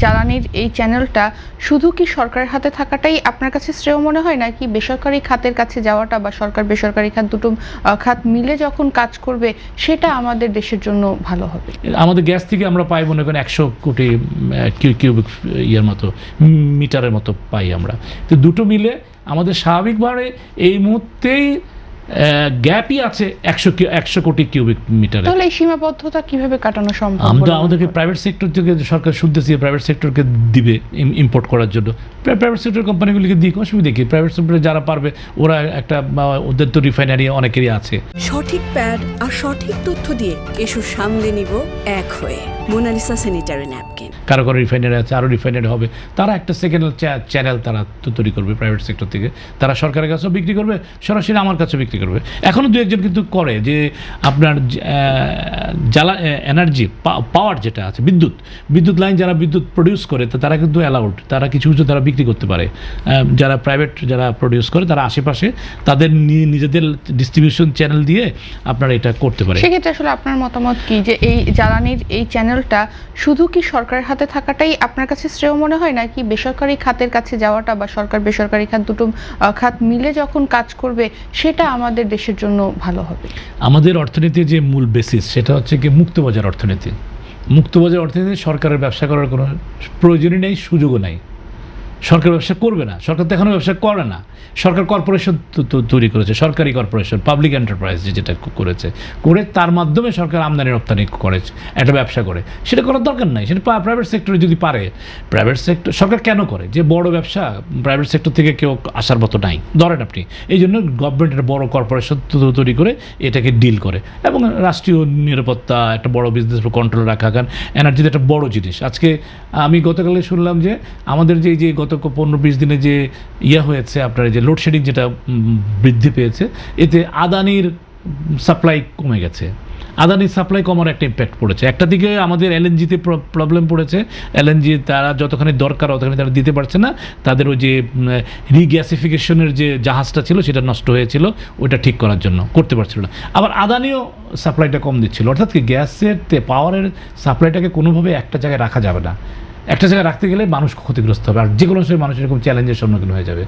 জ্বালানির এই চ্যানেলটা শুধু কি সরকারের হাতে থাকাটাই আপনার কাছে শ্রেয় মনে হয়, নাকি বেসরকারি খাতের কাছে যাওয়াটা বা সরকার বেসরকারি খাত দুটো খাত মিলে যখন কাজ করবে সেটা আমাদের দেশের জন্য ভালো হবে? আমাদের গ্যাস থেকে আমরা পাই মনে করেন 100 কোটি কিউবিক ইয়ের মতো মিটারের মতো পাই আমরা। তো দুটো মিলে আমাদের স্বাভাবিকভাবে এই মুহূর্তেই গ্যাপই আছে 100 কোটি কিউবিক মিটার। তাহলে এই সীমাবদ্ধতা কিভাবে কাটানো সম্ভব? আমাদেরকে প্রাইভেট সেক্টর থেকে সরকার সুদ দিচ্ছে, প্রাইভেট সেক্টরকে দিবে ইম্পোর্ট করার জন্য। প্রাইভেট সেক্টর কোম্পানিগুলিকে দিক, অসুবিধা কি? প্রাইভেট সেক্টরে যারা পারবে ওরা একটা, ওদের তো রিফাইনারি অনেকেরই আছে। সঠিক প্যাড আর সঠিক তথ্য দিয়ে এসব সামলে নিব এক হয়ে। Mona Lisa sanitary napkin. কারো কারো রিফাইনারি আছে, আরও রিফাইনারি হবে, তারা একটা সেকেন্ড চ্যানেল তারা তৈরি করবে প্রাইভেট সেক্টর থেকে। তারা সরকারের কাছেও বিক্রি করবে, সরাসরি আমার কাছেও বিক্রি করবে। এখনও দু একজন কিন্তু করে যে আপনার এনার্জি পাওয়ার যেটা আছে, বিদ্যুৎ লাইন যারা বিদ্যুৎ প্রডিউস করে তো তারা কিন্তু অ্যালাউড, তারা কিছু তারা বিক্রি করতে পারে। যারা প্রাইভেট যারা প্রডিউস করে তারা আশেপাশে তাদের নিজেদের ডিস্ট্রিবিউশন চ্যানেল দিয়ে আপনারা এটা করতে পারে। সেক্ষেত্রে আসলে আপনার মতামত কি যে এই জ্বালানির এই চ্যানেলটা শুধু কি সরকারের হাতে থাকাটাই আপনার কাছে শ্রেয় মনে হয়, নাকি বেসরকারি খাতের কাছে যাওয়াটা বা সরকার বেসরকারি খাত দুটো খাত মিলে যখন কাজ করবে সেটা আমাদের দেশের জন্য ভালো হবে? আমাদের অর্থনীতির যে মূল বেসিস সেটা হচ্ছে কি মুক্তবাজার অর্থনীতি। মুক্তবাজার অর্থনীতি সরকারের ব্যবসা করার কোনো প্রয়োজনই নেই, সুযোগও নাই। সরকার ব্যবসা করবে না, সরকার তো এখনও ব্যবসা করে না। সরকার কর্পোরেশন তৈরি করেছে, সরকারি কর্পোরেশন, পাবলিক এন্টারপ্রাইজ যেটা করেছে, করে তার মাধ্যমে সরকার আমদানি রপ্তানি করেছে, একটা ব্যবসা করে। সেটা করার দরকার নাই, সেটা প্রাইভেট সেক্টরে যদি পারে। প্রাইভেট সেক্টর সরকার কেন করে? যে বড় ব্যবসা প্রাইভেট সেক্টর থেকে কেউ আসার মতো নাই, ধরেন আপনি। এই জন্য গভর্নমেন্টের বড় কর্পোরেশন তৈরি করে এটাকে ডিল করে, এবং রাষ্ট্রীয় নিরাপত্তা, একটা বড় বিজনেস কন্ট্রোল রাখা, কারণ এনার্জিতে একটা বড় জিনিস। আজকে আমি গতকালে শুনলাম যে আমাদের যে গত 15-20 দিনে যে হয়েছে আপনার যে লোডশেডিং যেটা বৃদ্ধি পেয়েছে, এতে আদানির সাপ্লাই কমে গেছে। আদানির সাপ্লাই কমার একটা ইম্প্যাক্ট পড়েছে। একটা দিকে আমাদের এলএনজিতে প্রবলেম পড়েছে, এলএনজি তারা যতখানি দরকার অতখানি তারা দিতে পারছে না। তাদের ওই যে রিগ্যাসিফিকেশনের যে জাহাজটা ছিল সেটা নষ্ট হয়েছিল, ওইটা ঠিক করার জন্য করতে পারছিল না। আবার আদানিও সাপ্লাইটা কম দিচ্ছিল। অর্থাৎ কি গ্যাসের পাওয়ারের সাপ্লাইটাকে কোনোভাবে একটা জায়গায় রাখা যাবে না। একটা জায়গায় রাখতে গেলে মানুষ ক্ষতিগ্রস্ত হবে, আর যে কোনো সময় মানুষ এরকম চ্যালেঞ্জের সম্মুখীন হয়ে যাবে।